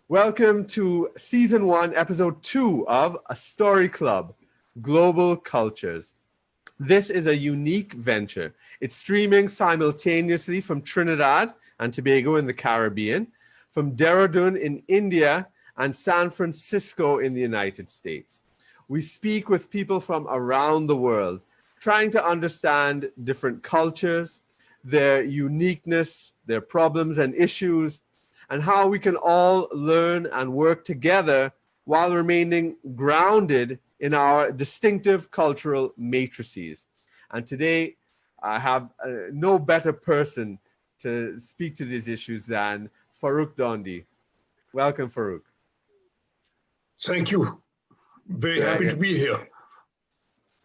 Welcome to Season 1, Episode 2 of A Story Club, Global Cultures. This is a unique venture. It's streaming simultaneously from Trinidad and Tobago in the Caribbean, from Dehra Dun in India, and San Francisco in the United States. We speak with people from around the world, trying to understand different cultures, their uniqueness, their problems and issues, and how we can all learn and work together while remaining grounded in our distinctive cultural matrices. And today, I have no better person to speak to these issues than Farrukh Dhondy. Welcome, Farrukh. Thank you. Very happy to be here.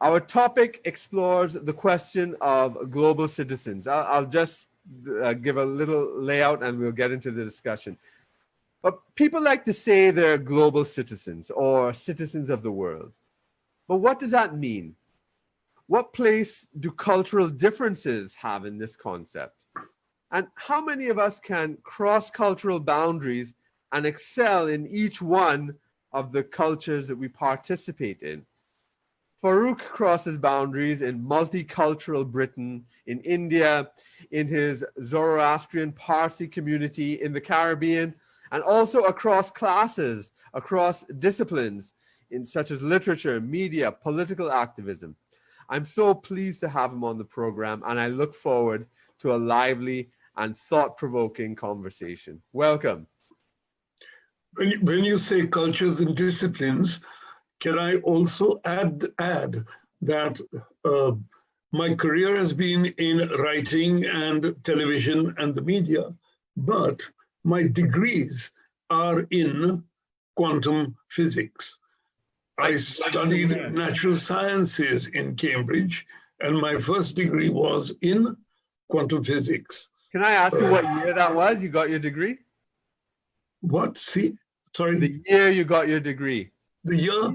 Our topic explores the question of global citizens. I'll just give a little layout and we'll get into the discussion. But people like to say they're global citizens or citizens of the world. But what does that mean? What place do cultural differences have in this concept? And how many of us can cross cultural boundaries and excel in each one of the cultures that we participate in? Farrukh crosses boundaries in multicultural Britain, in India, in his Zoroastrian Parsi community in the Caribbean, and also across classes, across disciplines, in such as literature, media, political activism. I'm so pleased to have him on the program, and I look forward to a lively and thought-provoking conversation. Welcome. When you say cultures and disciplines, can I also add that my career has been in writing and television and the media, but my degrees are in quantum physics. I studied natural sciences in Cambridge, and my first degree was in quantum physics. Can I ask you what year that was? You got your degree? What? See? Sorry? The year you got your degree. The year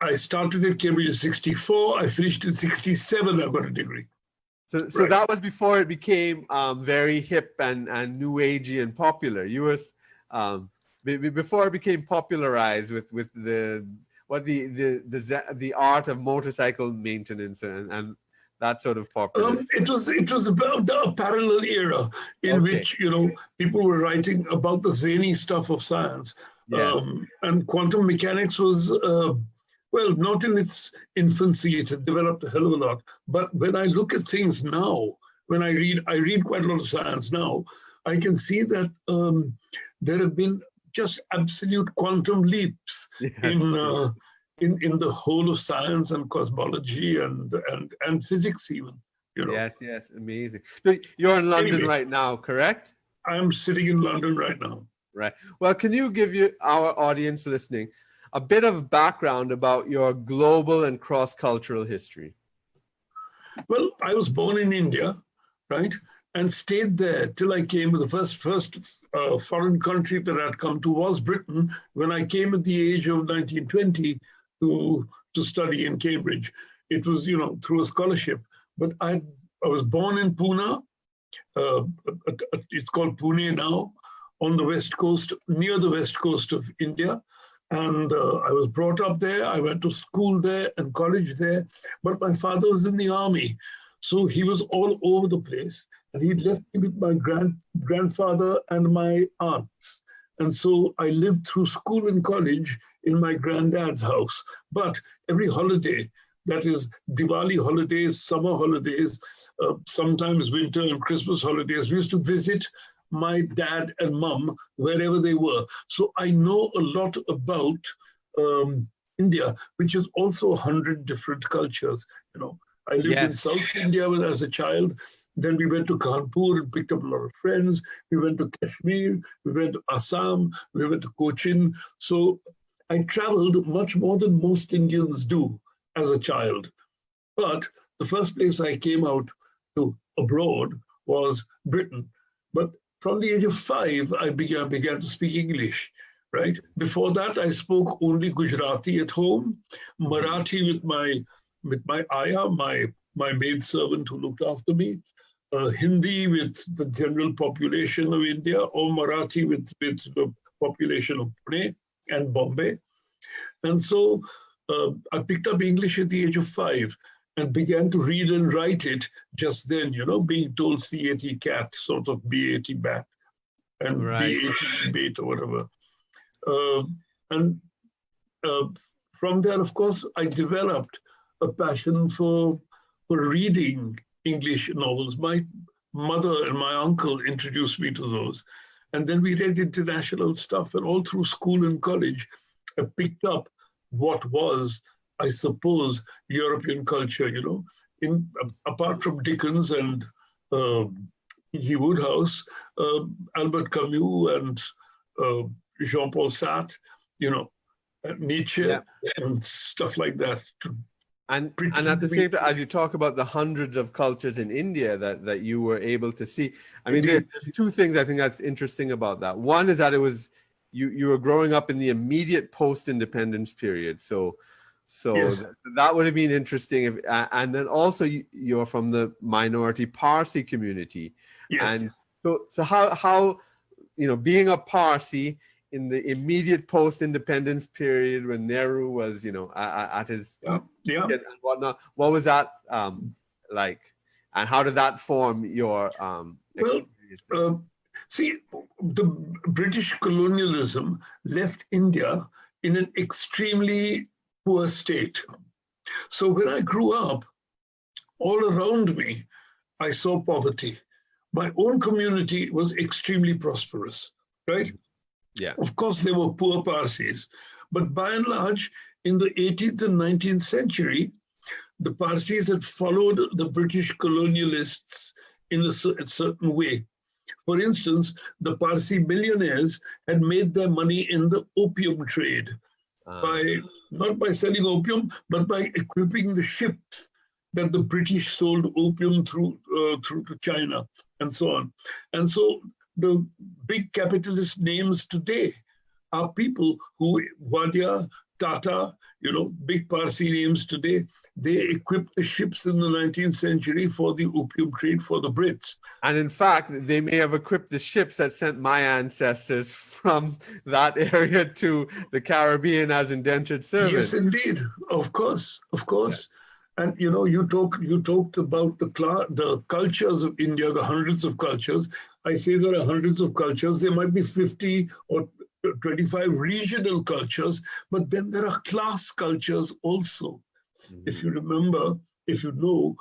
I started at Cambridge in 64, I finished in 67, I got a degree. So right. That was before it became very hip and new agey and popular. You were before it became popularized with the art of motorcycle maintenance and that sort of popular. It was about a parallel era in which people were writing about the zany stuff of science. Yes. And quantum mechanics was, well, not in its infancy, it had developed a hell of a lot. But when I look at things now, when I read quite a lot of science now, I can see that there have been just absolute quantum leaps in the whole of science and cosmology and physics even. Yes, amazing. So you're in London right now, correct? I'm sitting in London right now. Right. Well, can you give our audience listening a bit of background about your global and cross-cultural history? Well, I was born in India, right? And stayed there till I came to the first foreign country that I'd come to was Britain when I came at the age of 1920 to study in Cambridge. It was, through a scholarship. But I was born in Pune. It's called Pune now, on the west coast, near the west coast of India. And I was brought up there. I went to school there and college there. But my father was in the army. So he was all over the place. And he'd left me with my grandfather and my aunts. And so I lived through school and college in my granddad's house. But every holiday, that is Diwali holidays, summer holidays, sometimes winter and Christmas holidays, we used to visit my dad and mum wherever they were. So I know a lot about India, which is also 100 different cultures. I lived in South India when I was a child. Then we went to Kanpur and picked up a lot of friends. We went to Kashmir, we went to Assam, we went to Cochin. So I traveled much more than most Indians do as a child. But the first place I came out to abroad was Britain. But from the age of 5, I began to speak English, right? Before that, I spoke only Gujarati at home, Marathi with my ayah, my maidservant who looked after me, Hindi with the general population of India, or Marathi with population of Pune and Bombay. And so I picked up English at the age of 5 and began to read and write it just then, being told C-A-T cat, sort of B-A-T bat, and Right. B-A-T bait or whatever. And from there, of course, I developed a passion for reading English novels. My mother and my uncle introduced me to those. And then we read international stuff. And all through school and college, I picked up what was, I suppose, European culture, apart from Dickens and E.G. Woodhouse, Albert Camus and Jean-Paul Sartre, Nietzsche and stuff like that. And at the same time, as you talk about the hundreds of cultures in India that you were able to see, I mean, there's two things I think that's interesting about that. One is that it was, you were growing up in the immediate post-independence period. So Yes. that would have been interesting. And then also you're from the minority Parsi community. Yes. And so how being a Parsi in the immediate post-independence period when Nehru was, at his and whatnot, what was that like? And how did that form your experience? See, the British colonialism left India in an extremely poor state. So when I grew up, all around me, I saw poverty. My own community was extremely prosperous, right? Yeah. Of course, there were poor Parsis, but by and large, in the 18th and 19th century, the Parsis had followed the British colonialists in a certain way. For instance, the Parsi millionaires had made their money in the opium trade, not by selling opium, but by equipping the ships that the British sold opium through to China and so on. And so the big capitalist names today are people who, Wadia, Tata, big Parsi names today, they equipped the ships in the 19th century for the opium trade for the Brits. And in fact, they may have equipped the ships that sent my ancestors from that area to the Caribbean as indentured servants. Yes, indeed. Of course. Yeah. And you talked about the cultures of India, the hundreds of cultures. I say there are hundreds of cultures. There might be 50 or 25 regional cultures, but then there are class cultures also. Mm-hmm. If you know,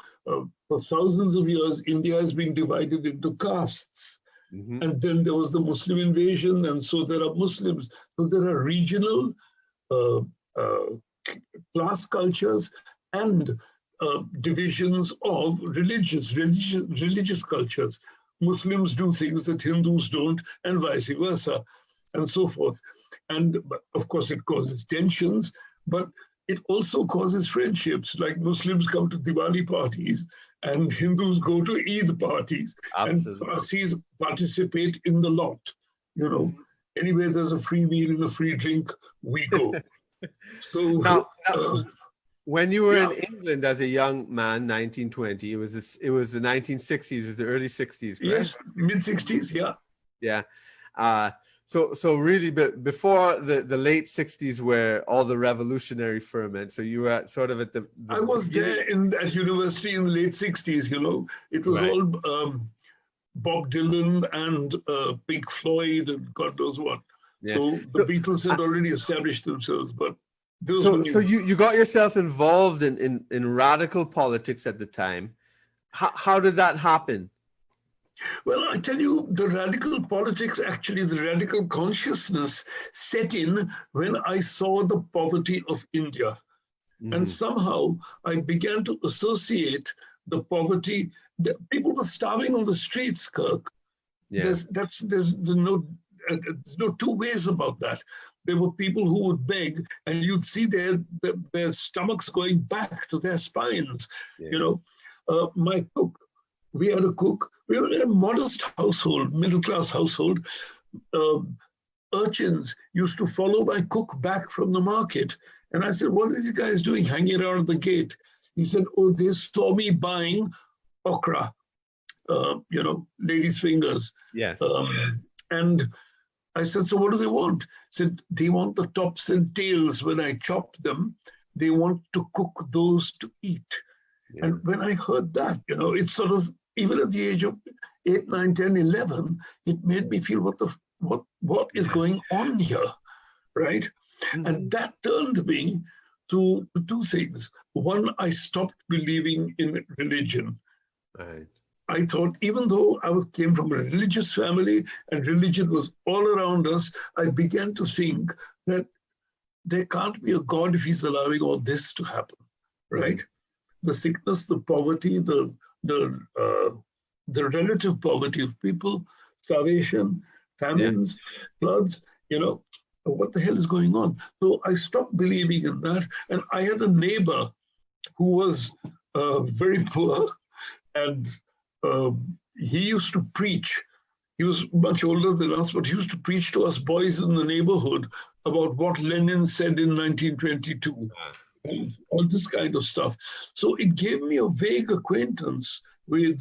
for thousands of years, India has been divided into castes. Mm-hmm. And then there was the Muslim invasion, and so there are Muslims. So there are regional class cultures and divisions of religious cultures. Muslims do things that Hindus don't, and vice versa, and so forth. And of course, it causes tensions, but it also causes friendships. Like Muslims come to Diwali parties, and Hindus go to Eid parties. Absolutely. And Parsis participate in the lot. Anywhere there's a free meal and a free drink, we go. So now when you were in England as a young man, 1920, it was the 1960s, it was the early 60s, correct? Yes, mid-60s, yeah. Yeah. So really, before the late 60s, where all the revolutionary ferment, so you were sort of at the I was there at university in the late 60s, It was right. all Bob Dylan and Pink Floyd and God knows what. Yeah. So the Beatles had already established themselves, but so you got yourself involved in radical politics at the time. How did that happen? Well, I tell you, the radical politics, actually the radical consciousness set in when I saw the poverty of India. Mm-hmm. And somehow I began to associate the poverty. People were starving on the streets, Kirk. Yeah. There's no two ways about that. There were people who would beg, and you'd see their stomachs going back to their spines. Yeah. My cook, we had a cook. We were in a modest household, middle-class household. Urchins used to follow my cook back from the market. And I said, what are these guys doing hanging around the gate? He said, oh, they saw me buying okra, ladies' fingers. Yes. And I said, so what do they want? Said, they want the tops and tails. When I chop them, they want to cook those to eat. Yeah. And when I heard that, it's sort of, even at the age of 8, 9, 10, 11, it made me feel what is going on here, right? And that turned me to two things. One, I stopped believing in religion. Right. I thought, even though I came from a religious family and religion was all around us, I began to think that there can't be a God if he's allowing all this to happen, right? The sickness, the poverty, the relative poverty of people, starvation, famines, floods, what the hell is going on? So I stopped believing in that. And I had a neighbor who was very poor, and he used to preach. He was much older than us, but he used to preach to us boys in the neighborhood about what Lenin said in 1922. And all this kind of stuff. So it gave me a vague acquaintance with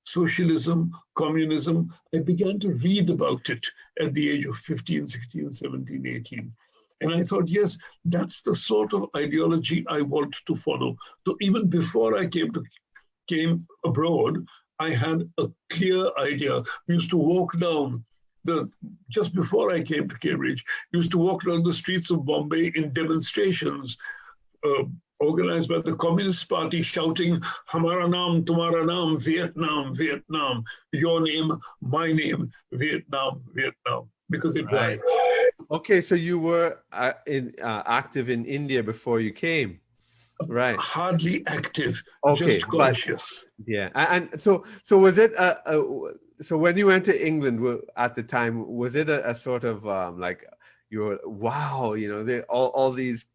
socialism, communism. I began to read about it at the age of 15, 16, 17, 18. And I thought, yes, that's the sort of ideology I want to follow. So even before I came abroad, I had a clear idea. We used to walk down just before I came to Cambridge, used to walk down the streets of Bombay in demonstrations organized by the Communist Party, shouting, Hamara naam, tumhara naam, Vietnam, Vietnam, your name, my name, Vietnam, Vietnam, because it rhymes. Okay, so you were active in India before you came, right? Hardly active, okay, just conscious. Yeah, and so was it? So when you went to England at the time, was it a sort of like you were, wow, they all these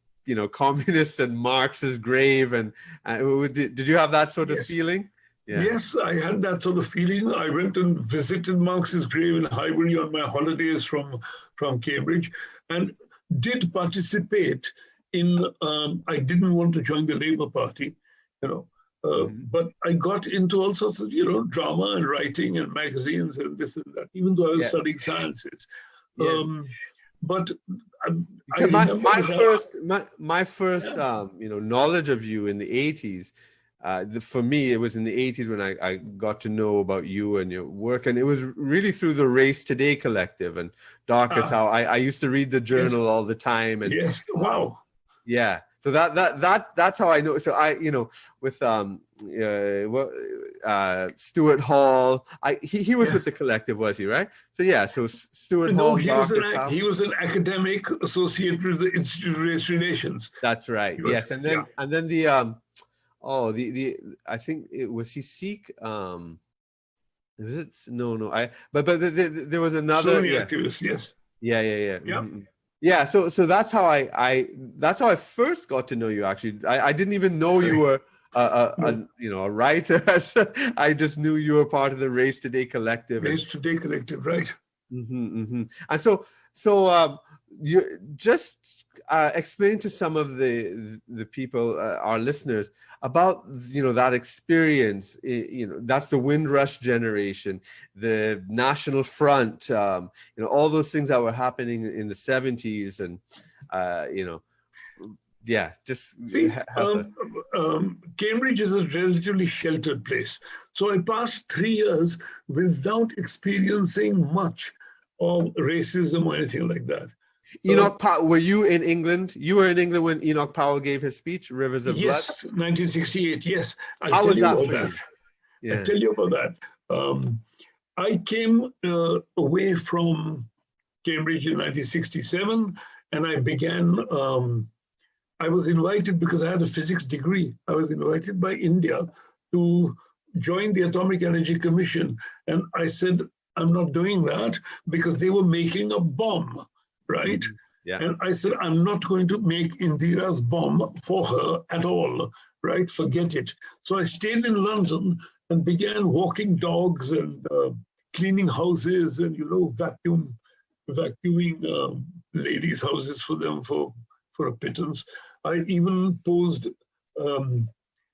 communists and Marx's grave, and did you have that sort of feeling? Yeah. Yes, I had that sort of feeling. I went and visited Marx's grave in Highbury on my holidays from Cambridge, and did participate in. I didn't want to join the Labour Party, but I got into all sorts of drama and writing and magazines and this and that. Even though I was studying sciences. But my first knowledge of you in the 80s, for me it was in the 80s when I got to know about you and your work, and it was really through the Race Today collective and Darkest How I used to read the journal all the time, and wow. Yeah, so that's how I know. So I with Stuart Hall, he was with the collective, was he, right? So yeah, so Stuart Hall. No, he was an academic associate with the Institute of Race Relations. That's right. Yes, and then the I think it was he Sikh. Was it? No. But there was another activist. Yes. Yeah. Mm-hmm. Yeah, so that's how I first got to know you. Actually, I didn't even know you were a writer. I just knew you were part of the Race Today collective. Race Today collective, right? And so you just explain to some of the people, our listeners, about that experience. That's the Windrush generation, the National Front, all those things that were happening in the 70s, and Cambridge is a relatively sheltered place. So I passed 3 years without experiencing much of racism or anything like that. Enoch Powell, were you in England? You were in England when Enoch Powell gave his speech, Rivers of Blood? Yes, 1968, yes. How was that for you? Yeah. I'll tell you about that. I came away from Cambridge in 1967, and I began, I was invited because I had a physics degree. I was invited by India to join the Atomic Energy Commission. And I said, I'm not doing that because they were making a bomb, right? Yeah. And I said, I'm not going to make Indira's bomb for her at all, right? Forget it. So I stayed in London and began walking dogs and cleaning houses and, vacuuming ladies' houses for them for a pittance. I even posed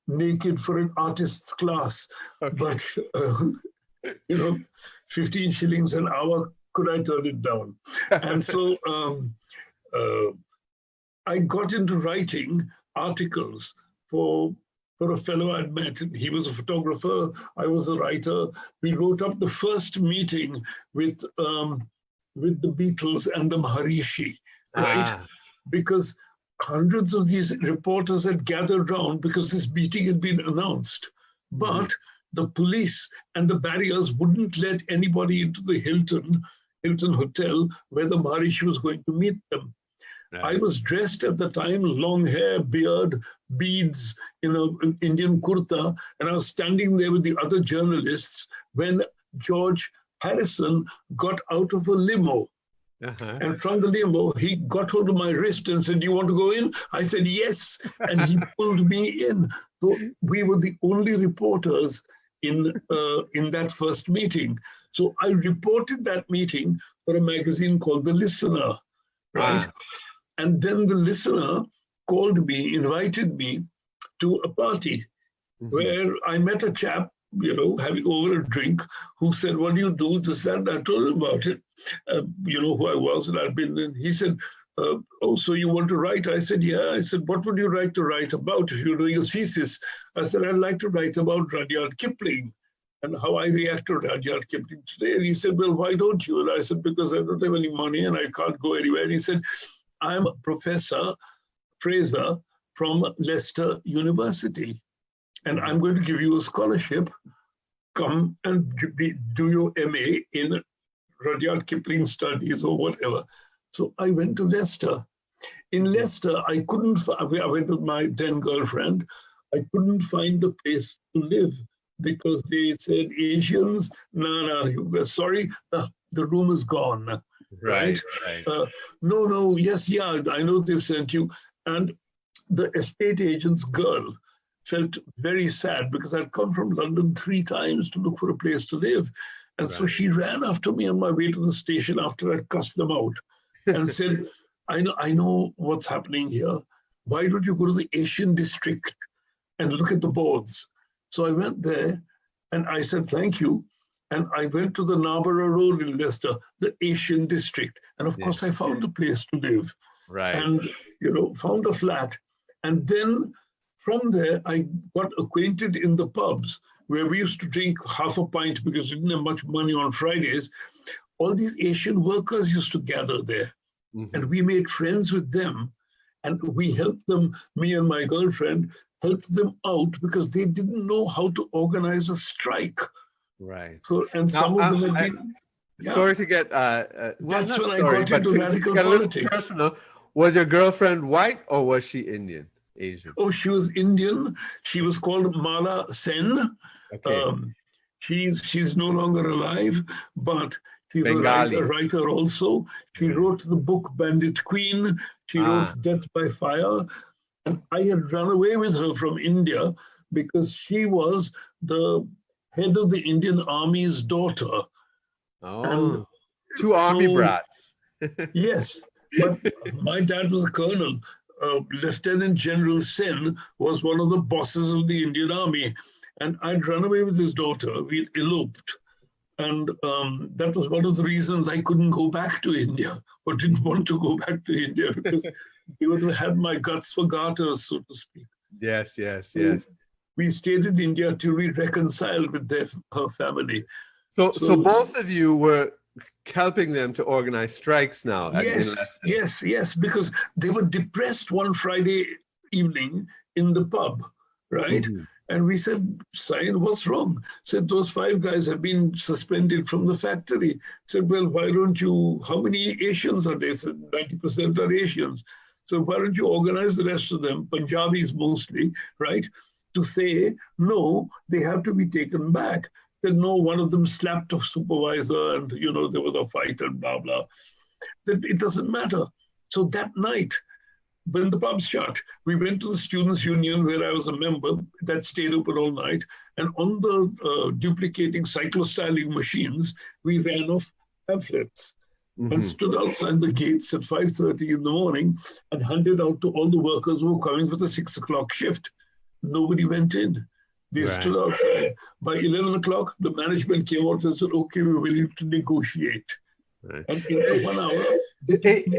naked for an artist's class, but 15 shillings an hour could I turn it down? And so I got into writing articles for a fellow I'd met. He was a photographer, I was a writer. We wrote up the first meeting with the Beatles and the Maharishi, right? Because hundreds of these reporters had gathered round because this meeting had been announced. But the police and the barriers wouldn't let anybody into the Hilton Hotel where the Maharishi was going to meet them. Right. I was dressed at the time, long hair, beard, beads, an Indian kurta, and I was standing there with the other journalists when George Harrison got out of a limo. And from the limo, he got hold of my wrist and said, "Do you want to go in?" I said, "Yes." And he pulled me in. So we were the only reporters in that first meeting. So I reported that meeting for a magazine called The Listener, right? And then The Listener called me, invited me to a party where I met a chap, having over a drink, who said, "What do you do?" This, that. And I told him about it, who I was, and I'd been in. He said, "Oh, so you want to write?" I said, "Yeah." I said, "What would you like to write about if you're doing a thesis?" I said, "I'd like to write about Rudyard Kipling and how I react to Rudyard Kipling today." And he said, "Well, why don't you?" And I said, "Because I don't have any money and I can't go anywhere." And he said, "I'm Professor Fraser from Leicester University, and I'm going to give you a scholarship. Come and do your MA in Rudyard Kipling studies or whatever." So I went to Leicester. In Leicester, I went with my then girlfriend. I couldn't find a place to live because they said, "Asians, no, sorry, the room is gone." Right. No, yes, yeah, I know they've sent you. And the estate agent's girl felt very sad because I'd come from London 3 times to look for a place to live. And so she ran after me on my way to the station after I'd cussed them out and said, I know what's happening here. Why don't you go to the Asian district and look at the boards?" So I went there and I said, "Thank you." And I went to the Narborough Road in Leicester, the Asian district. And of course, I found a place to live. And, found a flat. And then from there, I got acquainted in the pubs where we used to drink half a pint because we didn't have much money on Fridays. All these Asian workers used to gather there. And we made friends with them. And we helped them, me and my girlfriend, helped them out because they didn't know how to organize a strike. Right. So, and some of them had been. Sorry to get. That's when I got into radical politics. Personal. Was your girlfriend white or was she Indian, Asian? Oh, she was Indian. She was called Mala Sen. Okay. She's no longer alive, but she's a writer also. She wrote the book Bandit Queen. She wrote Death by Fire. And I had run away with her from India because she was the head of the Indian Army's daughter. Oh, and 2 army brats. Yes, but my dad was a colonel. Lieutenant General Sen was one of the bosses of the Indian Army. And I'd run away with his daughter. We'd eloped. And that was one of the reasons I couldn't go back to India or didn't want to go back to India because they would have had my guts for garters, so to speak. Yes. We stayed in India till we reconciled with her family. So both of you were helping them to organize strikes now. Yes, because they were depressed one Friday evening in the pub, right? And we said, "Sain, what's wrong?" Said, "Those 5 guys have been suspended from the factory." Said, "Well, why don't you, how many Asians are there?" Said, 90% are Asians. So why don't you organize the rest of them, Punjabis mostly, right? To say, no, they have to be taken back. Said, "No, one of them slapped a supervisor and, there was a fight and blah, blah." That it doesn't matter. So that night, when the pubs shut, we went to the Students' Union where I was a member that stayed open all night. And on the duplicating cyclostyling machines, we ran off pamphlets and stood outside the gates at 5:30 in the morning and handed out to all the workers who were coming for the 6 o'clock shift. Nobody went in. They stood outside. By 11 o'clock, the management came out and said, "Okay, we're willing to negotiate." Right. And in 1 hour,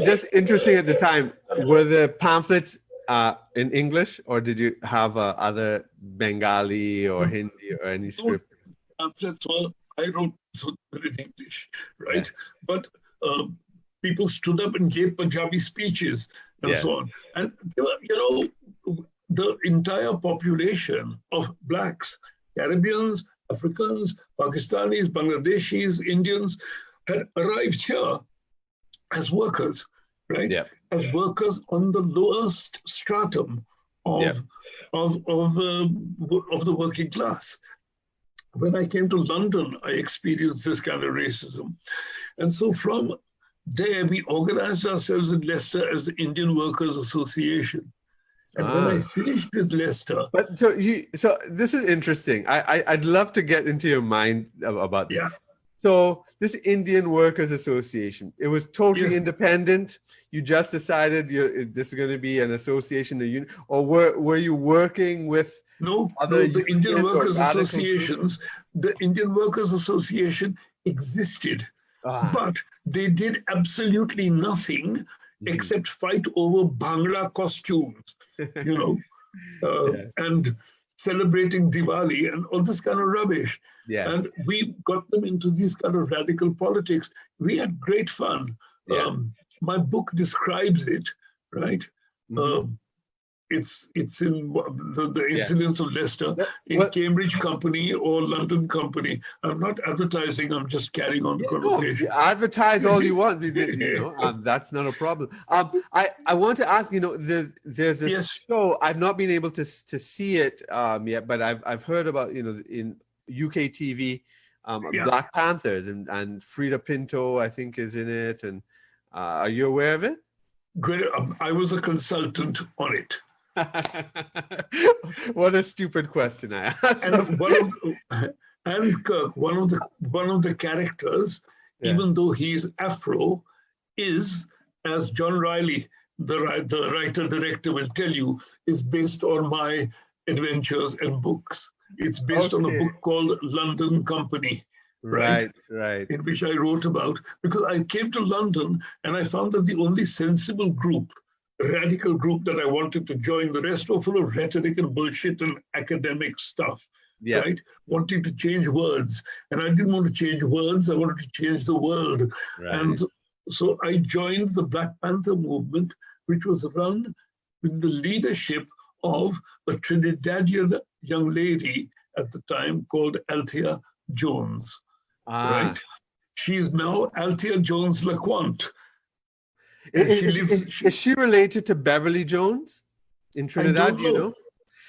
Just interesting at the time, were the pamphlets in English, or did you have other Bengali or Hindi or any script? pamphlets were, I wrote in English, right? Yeah. But people stood up and gave Punjabi speeches and so on. And, the entire population of blacks, Caribbeans, Africans, Pakistanis, Bangladeshis, Indians had arrived here as workers, right? Yeah. As workers on the lowest stratum of the working class. When I came to London, I experienced this kind of racism. And so from there, we organized ourselves in Leicester as the Indian Workers Association. And when I finished with Leicester... But so this is interesting. I'd love to get into your mind about this. Yeah. So this Indian Workers Association, it was totally independent. You just decided this is going to be an association, a union, or were you working with the Indian Workers Associations? The Indian Workers Association existed, but they did absolutely nothing except fight over Bhangra costumes, and celebrating Diwali and all this kind of rubbish. Yes. And we got them into these kind of radical politics. We had great fun. Yeah. My book describes it, right? Mm-hmm. It's in the incidents of Leicester in Cambridge Company or London Company. I'm not advertising. I'm just carrying on the conversation. No, advertise all you want. That's not a problem. I want to ask. There's this show. I've not been able to see it yet, but I've heard about in UK TV, Black Panthers and Frida Pinto, I think, is in it. And are you aware of it? Good. I was a consultant on it. What a stupid question I asked. And Kirk, one of the characters, even though he's Afro, is, as John Riley, the writer director, will tell you, is based on my adventures and books. It's based on a book called London Company. Right, in which I wrote about, because I came to London and I found that the only sensible group, radical group that I wanted to join, the rest were full of rhetoric and bullshit and academic stuff, right? Wanting to change words. And I didn't want to change words, I wanted to change the world. Right. And so I joined the Black Panther movement, which was run with the leadership of a Trinidadian young lady at the time called Althea Jones. Right. She is now Althea Jones LaQuant. Is she related to Beverly Jones in Trinidad? Do you know?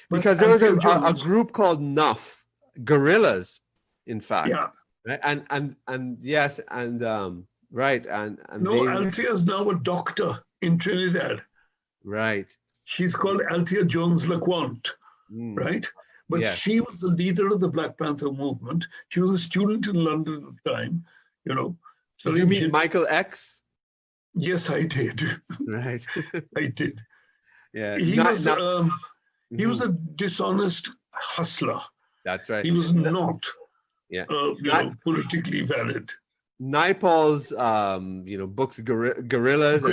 Because there was a group called Nuff, guerrillas, in fact. Yeah. Right? And yes, and right. And no, Althea is now a doctor in Trinidad. Right. She's called Althea Jones LaQuant. Right. But she was the leader of the Black Panther movement. She was a student in London at the time, Did you meet Michael X? Yes, I did. Right. I did. Yeah. He was a dishonest hustler. That's right. He was not, politically valid. Naipaul's, books, Guerrillas,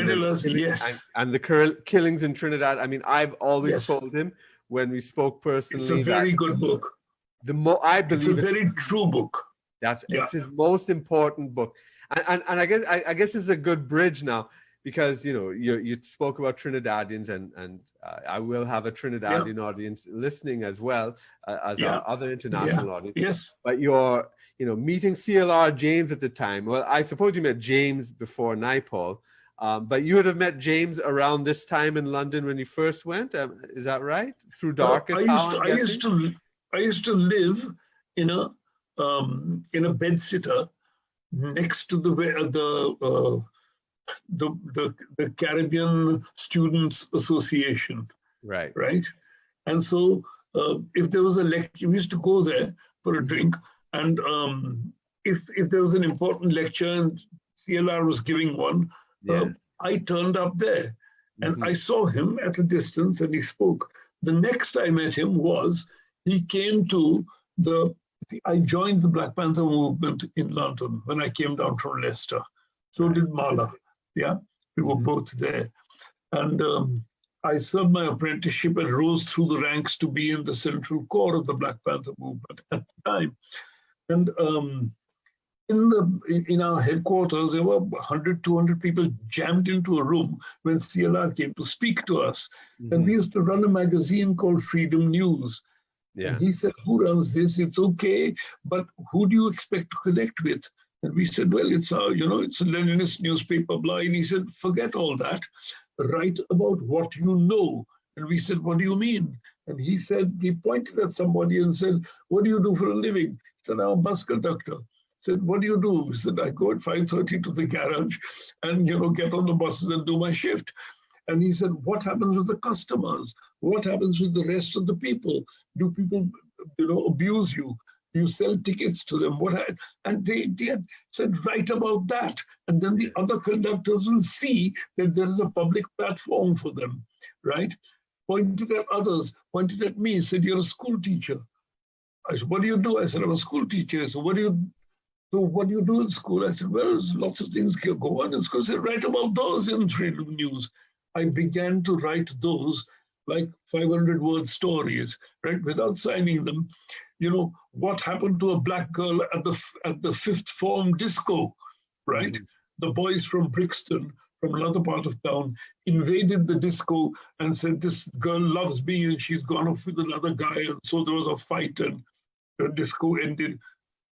and the killings in Trinidad. I mean, I've always told him, when we spoke personally, it's a very good book. I believe it's a very true book. It's his most important book, and I guess it's a good bridge now, because you spoke about Trinidadians, and I will have a Trinidadian audience listening as well as our other international audience. Yes, but you're meeting C.L.R. James at the time. Well, I suppose you met James before Naipaul. But you would have met James around this time in London when you first went. Is that right? Through Darkest Hour? I used to live in a bedsitter next to the Caribbean Students Association. Right. Right. And so if there was a lecture, we used to go there for a drink, and if there was an important lecture and C.L.R. was giving one. I turned up there and I saw him at a distance and he spoke. The next I met him he came to I joined the Black Panther movement in London when I came down from Leicester. So did Mala. Yeah, we were both there. And I served my apprenticeship and rose through the ranks to be in the central core of the Black Panther movement at the time. And in our headquarters, there were 100, 200 people jammed into a room when CLR came to speak to us. And we used to run a magazine called Freedom News. Yeah. And he said, who runs this? It's okay, but who do you expect to connect with? And we said, well, it's a, it's a Leninist newspaper, blah. And he said, forget all that. Write about what you know. And we said, what do you mean? And he said, he pointed at somebody and said, what do you do for a living? He said, I'm a bus conductor. He said, what do you do? He said, I go at 5:30 to the garage and, get on the buses and do my shift. And he said, what happens with the customers? What happens with the rest of the people? Do people, abuse you? Do you sell tickets to them? And they said, write about that. And then the other conductors will see that there is a public platform for them, right? Pointed at others, pointed at me, said, you're a school teacher. I said, what do you do? I said, I'm a school teacher. So what do you do in school? I said, well, there's lots of things go on in school. I said, write about those in Freedom News. I began to write those like 500-word stories, right? Without signing them. What happened to a black girl at the fifth form disco, right? The boys from Brixton, from another part of town, invaded the disco and said, this girl loves me and she's gone off with another guy. And so there was a fight and the disco ended.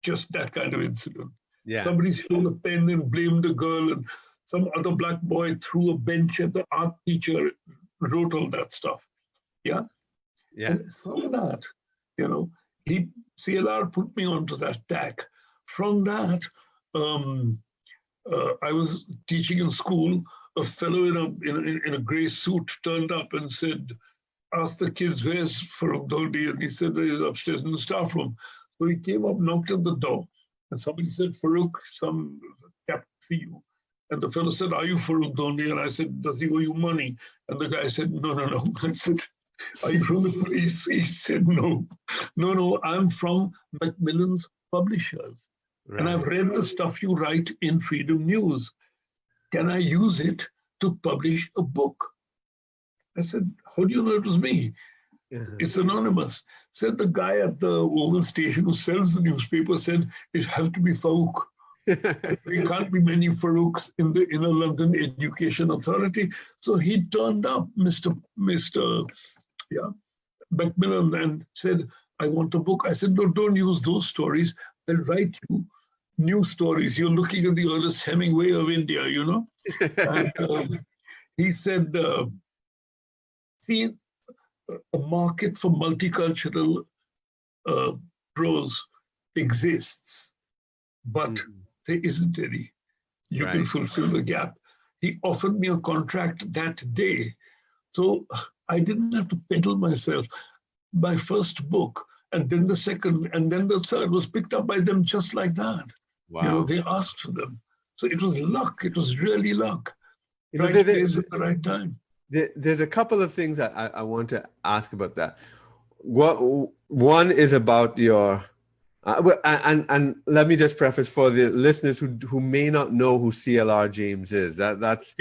Just that kind of incident. Yeah. Somebody stole a pen and blamed the girl, and some other black boy threw a bench at the art teacher, wrote all that stuff. Yeah. Yeah. And from that, CLR put me onto that tack. From that, I was teaching in school. A fellow in a grey suit turned up and said, asked the kids, where's Farrukh Dhondy? And he said, he's upstairs in the staff room. So he came up, knocked at the door, and somebody said, Farrukh, some captain for you. And the fellow said, are you Farrukh Dhondy? And I said, does he owe you money? And the guy said, no. I said, are you from the police? He said, no, I'm from Macmillan's Publishers. Right. And I've read the stuff you write in Freedom News. Can I use it to publish a book? I said, how do you know it was me? It's anonymous. Said the guy at the Oval Station who sells the newspaper said, it has to be Farrukh. There can't be many Farrukhs in the Inner London Education Authority. So he turned up, Mr. Macmillan, and said, I want a book. I said, no, don't use those stories. I'll write you new stories. You're looking at the Ernest Hemingway of India, And he said, see, a market for multicultural prose exists, but there isn't any. You can fulfill the gap. He offered me a contract that day. So I didn't have to peddle myself. My first book, and then the second, and then the third was picked up by them just like that. Wow. They asked for them. So it was luck. It was really luck. Right place at the right time. There's a couple of things that I want to ask about that. One is about your, and let me just preface for the listeners who may not know who CLR James is. That's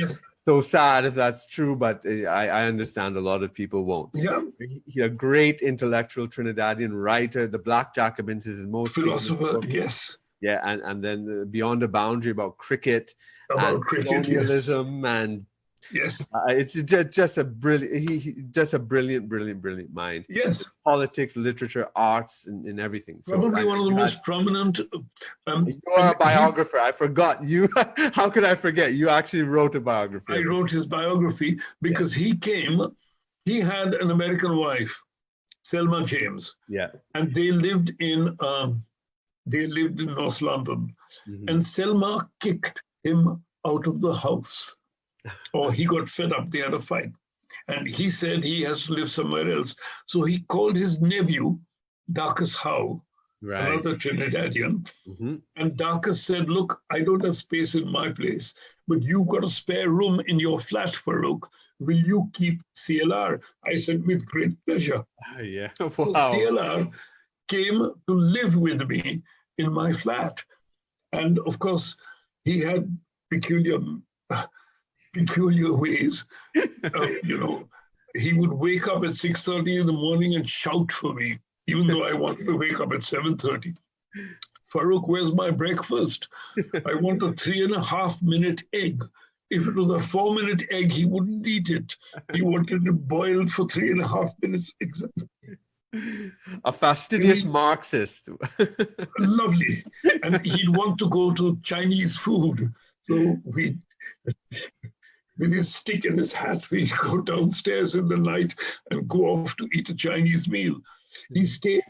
so sad if that's true, but I understand a lot of people won't. Yeah, he's a great intellectual Trinidadian writer. The Black Jacobins is his most philosopher. Yes. Yeah, and then Beyond the Boundary about cricket, about and colonialism, yes. And yes, it's just a brilliant, just a brilliant mind. Yes, politics, literature, arts, and everything. Probably one of the most prominent. You are a biographer. I forgot you. How could I forget? You actually wrote a biography. I wrote his biography because he came. He had an American wife, Selma James. Yeah, and they lived in North London, and Selma kicked him out of the house. Or he got fed up, they had a fight. And he said he has to live somewhere else. So he called his nephew, Darkus Howe, another Trinidadian. And Darkus said, look, I don't have space in my place, but you've got a spare room in your flat, Farrukh. Will you keep CLR? I said, with great pleasure. Yeah. Wow. So CLR came to live with me in my flat. And of course, he had peculiar, peculiar ways. He would wake up at 6:30 in the morning and shout for me, even though I wanted to wake up at 7:30. Farrukh, where's my breakfast? I want a 3.5-minute egg. If it was a 4-minute egg, he wouldn't eat it. He wanted it boiled for 3.5 minutes exactly. A fastidious Marxist. Lovely. And he'd want to go to Chinese food. So with his stick and his hat, we'd go downstairs in the night and go off to eat a Chinese meal. He stayed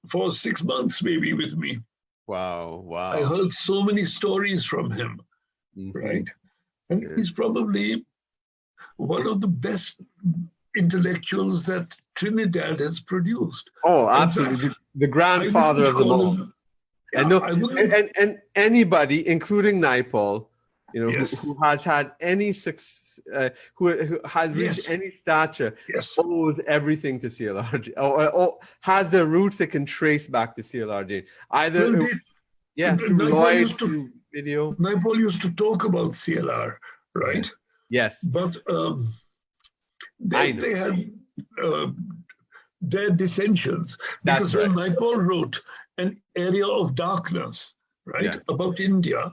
for 6 months maybe with me. Wow. I heard so many stories from him, right? And he's probably one of the best intellectuals that Trinidad has produced. Oh, absolutely. The grandfather of them all. And anybody, including Naipaul, who has had any success, who has reached any stature, owes everything to C.L.R. or has their roots that can trace back to C.L.R. Either, through Lloyd, through video. Naipaul used to talk about C.L.R., right? Yes. But they had their dissensions. Because when Naipaul wrote An Area of Darkness, right, about India,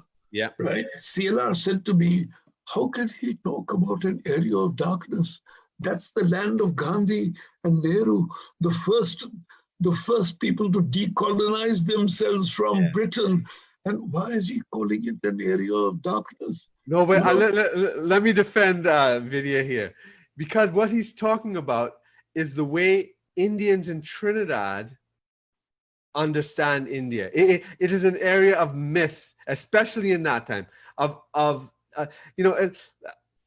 right, C.L.R. said to me, how can he talk about an area of darkness? That's the land of Gandhi and Nehru, the first people to decolonize themselves from Britain. And why is he calling it an area of darkness? No, but let me defend Vidya here. Because what he's talking about is the way Indians in Trinidad understand India. It is an area of myth, especially in that time,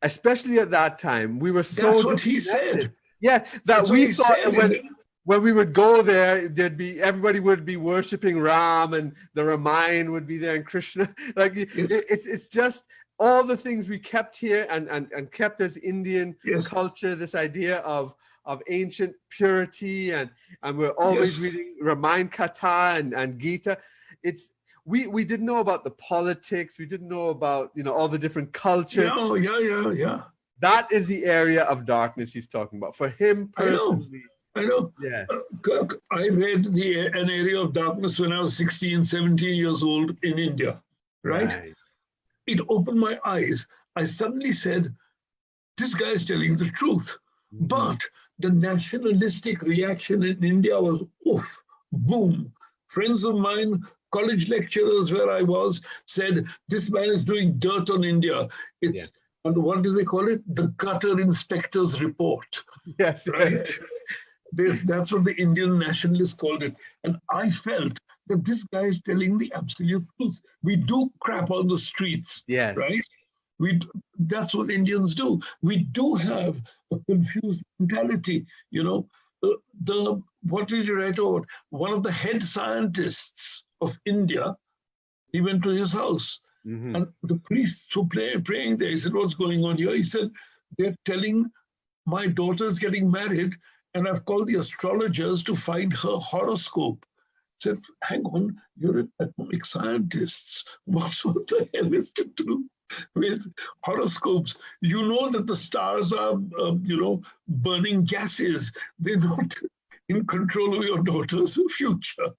especially at that time, we were so. That's what he said. Yeah, that we thought when we would go there, everybody would be worshiping Ram, and the Ramayana would be there, and Krishna. Like it's just all the things we kept here and kept as Indian culture. This idea of ancient purity, and we're always reading Ramayana Katha and Gita. We didn't know about the politics. We didn't know about all the different cultures. Yeah. That is the area of darkness he's talking about. For him personally. I know. Yes. Kirk, I read An Area of Darkness when I was 16, 17 years old in India, right? It opened my eyes. I suddenly said, this guy is telling the truth. But the nationalistic reaction in India was, oof, boom. Friends of mine, college lecturers where I was, said, this man is doing dirt on India. And what do they call it? The gutter inspector's report. Yes. Right? That's what the Indian nationalists called it. And I felt that this guy is telling the absolute truth. We do crap on the streets, right? That's what Indians do. We do have a confused mentality. What did you write about? One of the head scientists of India, he went to his house. And the priests were praying there. He said, what's going on here? He said, they're telling my daughter's getting married, and I've called the astrologers to find her horoscope. I said, hang on, you're atomic scientists. What the hell is to do with horoscopes? You know that the stars are, burning gases. They're not in control of your daughter's future.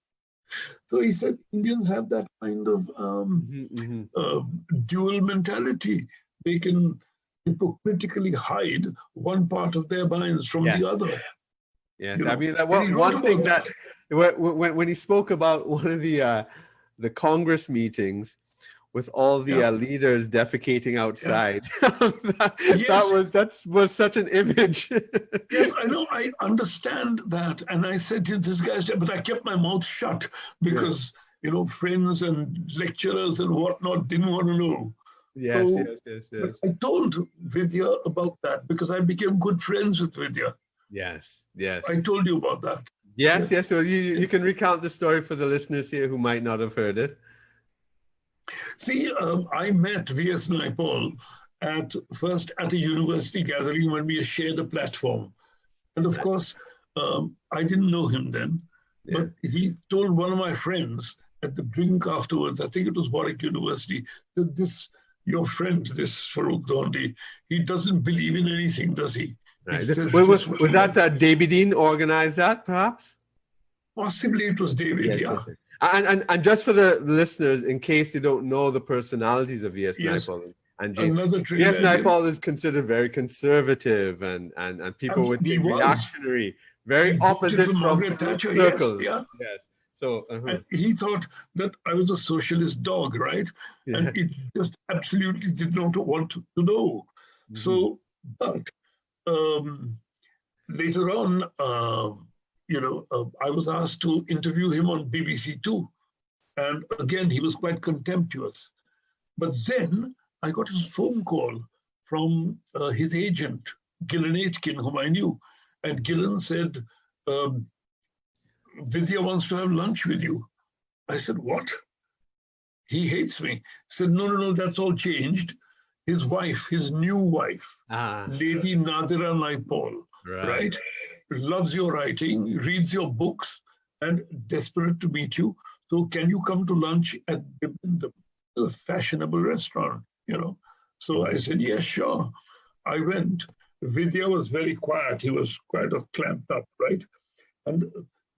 So he said, Indians have that kind of dual mentality. They can hypocritically hide one part of their minds from the other. Yes, I mean, one thing that when he spoke about one of the Congress meetings with all the leaders defecating outside, that was such an image. Yes, I know, I understand that, and I said to this guy, but I kept my mouth shut because friends and lecturers and whatnot didn't want to know. Yes. I told Vidya about that because I became good friends with Vidya. Yes. I told you about that. Yes. So you can recount the story for the listeners here who might not have heard it. See, I met V.S. Naipaul first at a university gathering when we shared a platform. And of course, I didn't know him then, but he told one of my friends at the drink afterwards, I think it was Warwick University, that this your friend, this Farrukh Dhondy, he doesn't believe in anything, does he? He Right. says Was that Davidine organized that, perhaps? possibly it was David, Yes, yeah. yes, yes. And just for the listeners, in case you don't know the personalities of V.S. Yes, Naipaul and James, another V.S. Trinidadian. Naipaul is considered very conservative, and people would say reactionary, very He voted opposite for from Margaret Thatcher, circles. yes, yeah. Yes. So And he thought that I was a socialist dog, right? yeah. And it just absolutely did not want to know. Mhm. So, but later on, I was asked to interview him on BBC Two. And again, he was quite contemptuous. But then I got a phone call from his agent, Gillen Aitken, whom I knew. And Gillen said, Vidya wants to have lunch with you. I said, what? He hates me. He said, no, that's all changed. His wife, his new wife, Lady Nadira Naipaul, right? Loves your writing, reads your books, and desperate to meet you. So can you come to lunch at the fashionable restaurant, So I said, yes, sure. I went. Vidya was very quiet. He was quite clamped up, right? And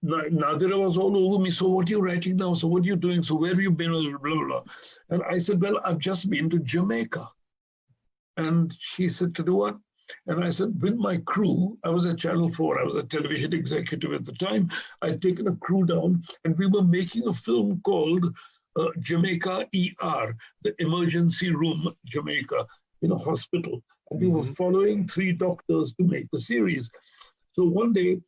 Nadira was all over me. So what are you writing now? So what are you doing? So where have you been? Blah, blah, blah. And I said, well, I've just been to Jamaica. And she said, to do what? And I said, with my crew, I was at Channel 4. I was a television executive at the time. I'd taken a crew down and we were making a film called Jamaica ER, the Emergency Room Jamaica, in a hospital. And we were following 3 doctors to make the series. So one day,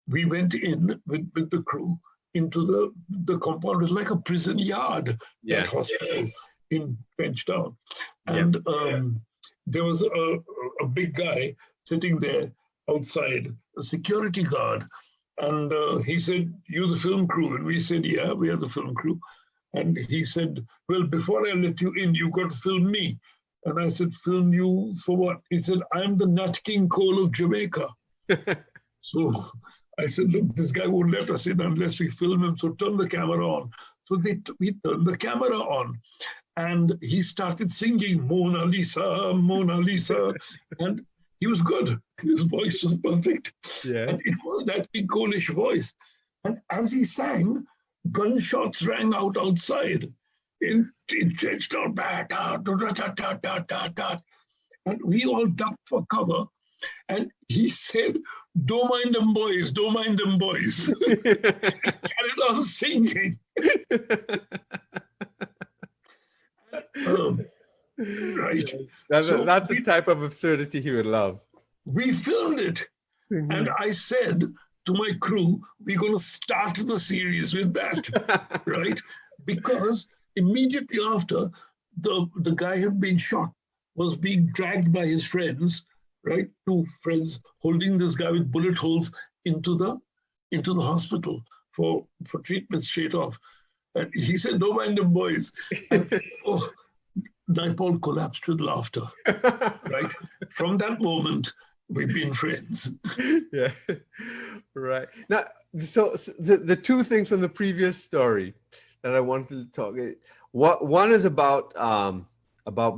we went in with the crew into the compound. It was like a prison yard, that hospital in Frenchtown. And there was a big guy sitting there outside, a security guard. And he said, you the film crew? And we said, yeah, we are the film crew. And he said, well, before I let you in, you've got to film me. And I said, film you for what? He said, I'm the Nat King Cole of Jamaica. So I said, look, this guy won't let us in unless we film him, so turn the camera on. So we turned the camera on. And he started singing Mona Lisa, Mona Lisa. And he was good. His voice was perfect. Yeah. And it was that King Cole-ish voice. And as he sang, gunshots rang out outside in Frenchtown. And we all ducked for cover. And he said, don't mind them boys, don't mind them boys. And carried on singing. Right. That's the type of absurdity he would love. We filmed it. And I said to my crew, we're going to start the series with that, right? Because immediately after, the guy had been shot, was being dragged by his friends, right? 2 friends holding this guy with bullet holes into the hospital for treatment straight off. And he said, don't mind them boys. And, Naipaul collapsed with laughter, right? From that moment, we've been friends. Yeah, right. Now, so the 2 things from the previous story that I wanted to talk. One is about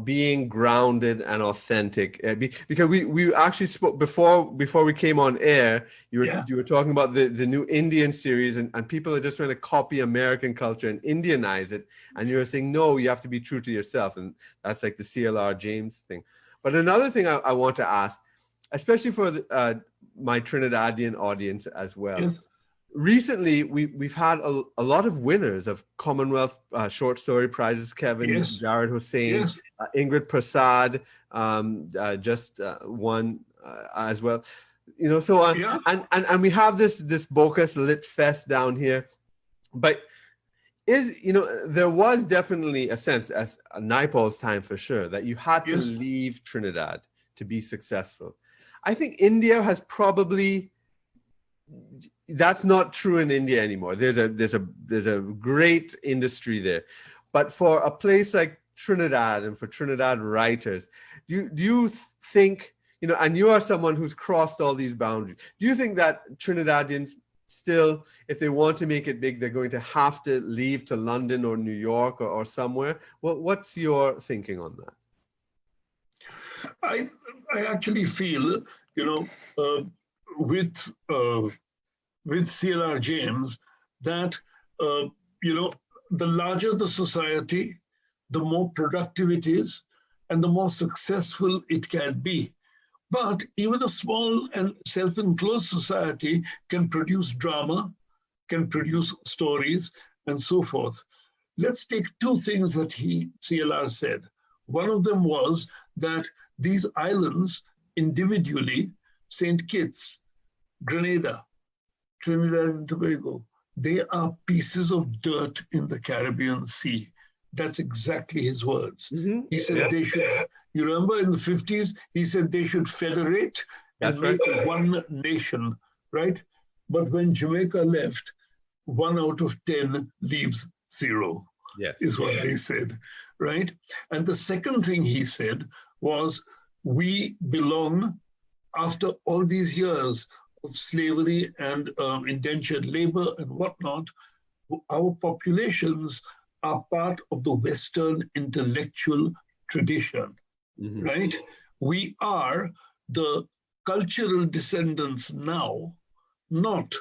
being grounded and authentic, because we actually spoke before we came on air. You were talking about the new Indian series, and people are just trying to copy American culture and Indianize it, and you were saying no, you have to be true to yourself, and that's like the C.L.R. James thing. But another thing I want to ask, especially for my Trinidadian audience as well. Yes. Recently, we've had a lot of winners of Commonwealth short story prizes. Kevin, Jared Hussain, Ingrid Prasad just won as well. So and we have this Bocas Lit Fest down here, but there was definitely a sense, as Naipaul's time for sure, that you had to leave Trinidad to be successful. I think India has probably. That's not true in India anymore. There's a great industry there, but for a place like Trinidad and for Trinidad writers, do you think, and you are someone who's crossed all these boundaries, do you think that Trinidadians still, if they want to make it big, they're going to have to leave to London or New York or somewhere. What's your thinking on that? I actually feel, with C.L.R. James, that the larger the society, the more productive it is, and the more successful it can be. But even a small and self-enclosed society can produce drama, can produce stories, and so forth. Let's take two things that C.L.R. said. One of them was that these islands individually, St. Kitts, Grenada, Trinidad and Tobago, they are pieces of dirt in the Caribbean Sea. That's exactly his words. He said they should, you remember in the 50s, he said they should federate and make one nation, right? But when Jamaica left, 1 out of 10 leaves 0, is what they said, right? And the second thing he said was, we belong, after all these years of slavery and indentured labor and whatnot, our populations are part of the Western intellectual tradition, right? We are the cultural descendants now, not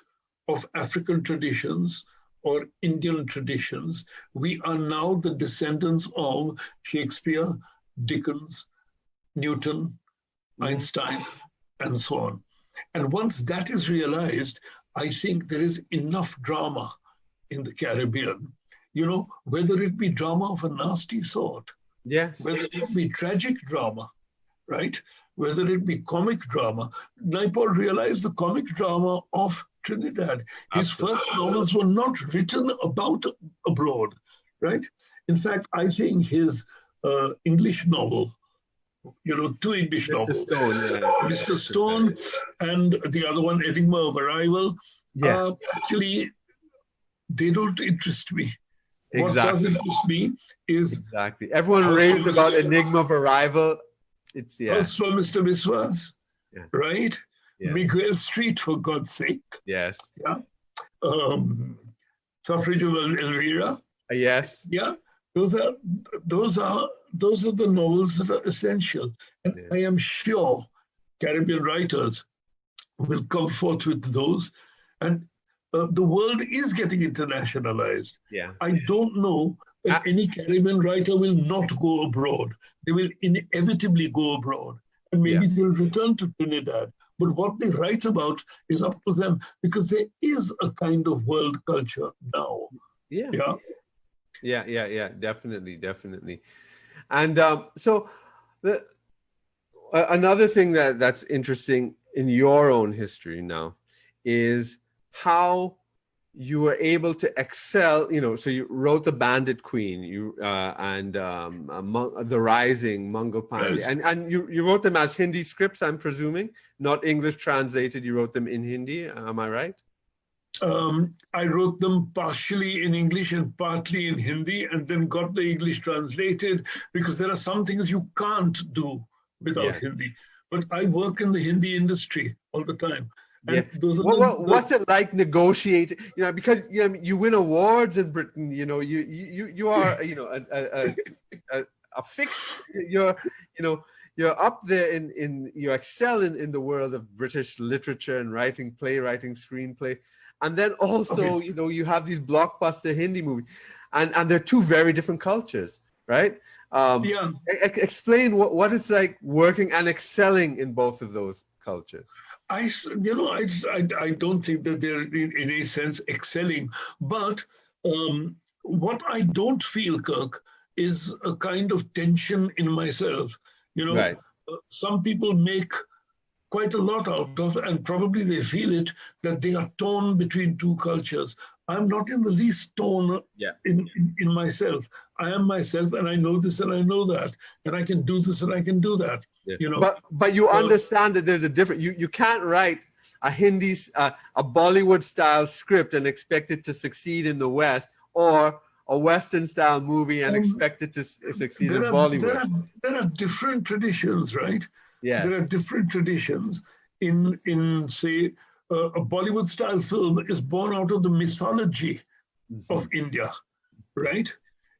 of African traditions or Indian traditions. We are now the descendants of Shakespeare, Dickens, Newton, Einstein, and so on. And once that is realized, I think there is enough drama in the Caribbean, whether it be drama of a nasty sort, whether it be tragic drama, right? Whether it be comic drama. Naipaul realized the comic drama of Trinidad. His first novels were not written about abroad, right? In fact, I think his English novel, 2 English novels, Mr. Stone and the other one, Enigma of Arrival, actually, they don't interest me. What does interest me is... Everyone raves about Enigma of Arrival. It's, House for Mr. Biswas, right? Miguel Street, for God's sake. Suffrage of Elvira. Those are the novels that are essential. And I am sure Caribbean writers will come forth with those. And the world is getting internationalized. I don't know that any Caribbean writer will not go abroad. They will inevitably go abroad. And maybe they'll return to Trinidad. But what they write about is up to them, because there is a kind of world culture now. Definitely. And so another thing that's interesting in your own history now is how you were able to excel. So you wrote The Bandit Queen, and The Rising, Mangal Pandey, and you wrote them as Hindi scripts, I'm presuming, not English translated. You wrote them in Hindi, am I right? I wrote them partially in English and partly in Hindi, and then got the English translated, because there are some things you can't do without Hindi. But I work in the Hindi industry all the time. And what's it like negotiating? Because you win awards in Britain. You are a fix. You're up there you excel in the world of British literature and writing, playwriting, screenplay. And then also, you have these blockbuster Hindi movies, and they're two very different cultures, right? Explain what it's like working and excelling in both of those cultures. I don't think that they're in any sense excelling, but what I don't feel, Kirk, is a kind of tension in myself. Some people make quite a lot out of, and probably they feel it, that they are torn between two cultures. I'm not in the least torn in myself. I am myself, and I know this and I know that, and I can do this and I can do that. But you understand that there's a difference. You can't write a Hindi, a Bollywood style script and expect it to succeed in the West, or a Western style movie and expect it to succeed in Bollywood. There are different traditions, right? There are different traditions in say, a Bollywood style film is born out of the mythology of India, right?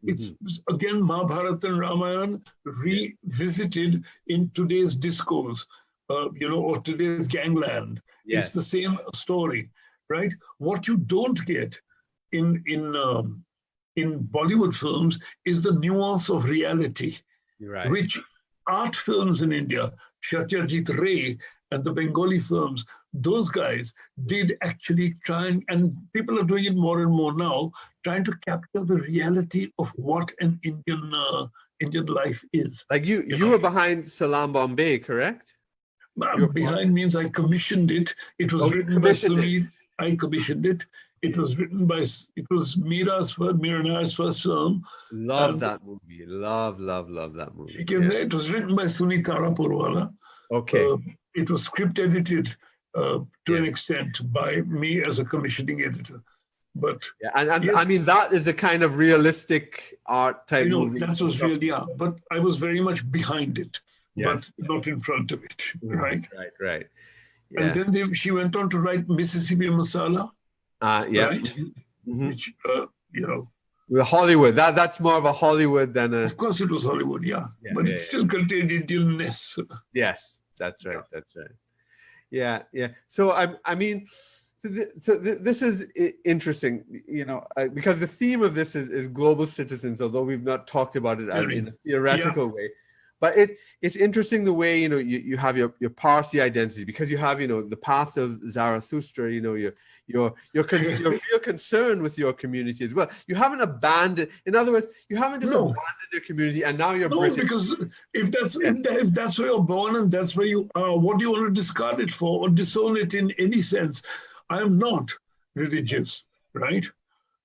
It's again Mahabharata and Ramayana revisited in today's discourse, or today's gangland. Yes. It's the same story, right? What you don't get in Bollywood films is the nuance of reality, Right. which art films in India, Satyajit Ray and the Bengali films, those guys did actually try and people are doing it more and more now, trying to capture the reality of what an Indian life is. Like you were behind Salam Bombay, correct? Behind means I commissioned it. It was written by Sunil. I commissioned it. It was written by, it was Meera Nair's first film. Love that movie. Love that movie. She came there. It was written by Sunitara Purwala. Okay. It was script edited to an extent by me as a commissioning editor. But and yes, I mean, that is a kind of realistic art type movie. That was really, but I was very much behind it, but not in front of it, right? Right. Yes. And then she went on to write Mississippi Masala. Right? Which, the Hollywood, that's more of a Hollywood than a... Of course it was Hollywood, but it still contained Indianness. Yes, that's right. Yeah. So I mean, this is interesting, because the theme of this is global citizens, although we've not talked about it in a theoretical way. But it's interesting the way, you have your Parsi identity, because you have, the path of Zarathustra, your real concern with your community as well. You haven't abandoned, in other words, you haven't just abandoned your community and now you're British. No, because if that's where you're born and that's where you are, what do you want to discard it for or disown it in any sense? I am not religious, right?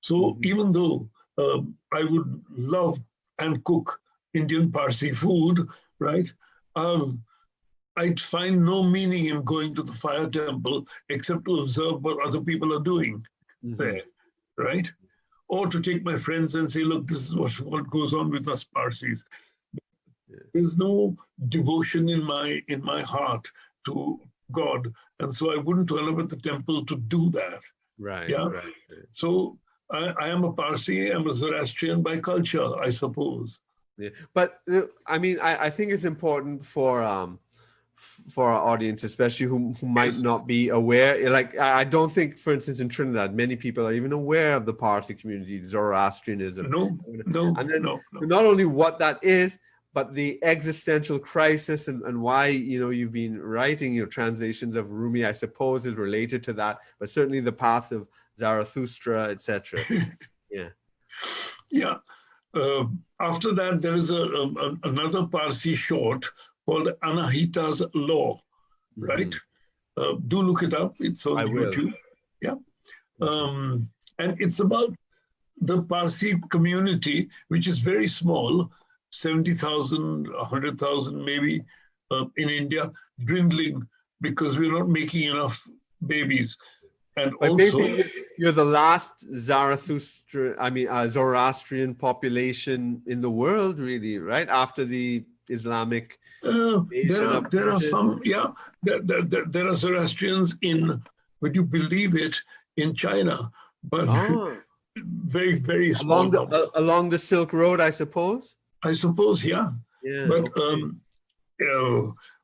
So even though I would love and cook Indian Parsi food, right? I'd find no meaning in going to the fire temple except to observe what other people are doing there, right? Or to take my friends and say, look, this is what goes on with us Parsis. There's no devotion in my heart to God, and so I wouldn't turn up at the temple to do that. Right. So I am a Parsi. I'm a Zoroastrian by culture, I suppose. Yeah, but I mean, I think it's important for our audience, especially who might not be aware. Like, I don't think, for instance, in Trinidad, many people are even aware of the Parsi community, Zoroastrianism. No. Not only what that is, but the existential crisis and why, you've been writing your translations of Rumi, I suppose, is related to that, but certainly the path of Zarathustra, etc. Yeah. After that, there is another Parsi short called Anahita's Law, right? Do look it up. It's on YouTube. Yeah. And it's about the Parsi community, which is very small, 70,000, 100,000 maybe in India, dwindling because we're not making enough babies. And but also, you're the last Zoroastrian population in the world, really, right? After the Islamic. There are some, there are Zoroastrians in, would you believe it, in China, but very, very small. Along the Silk Road, I suppose? I suppose, yeah. But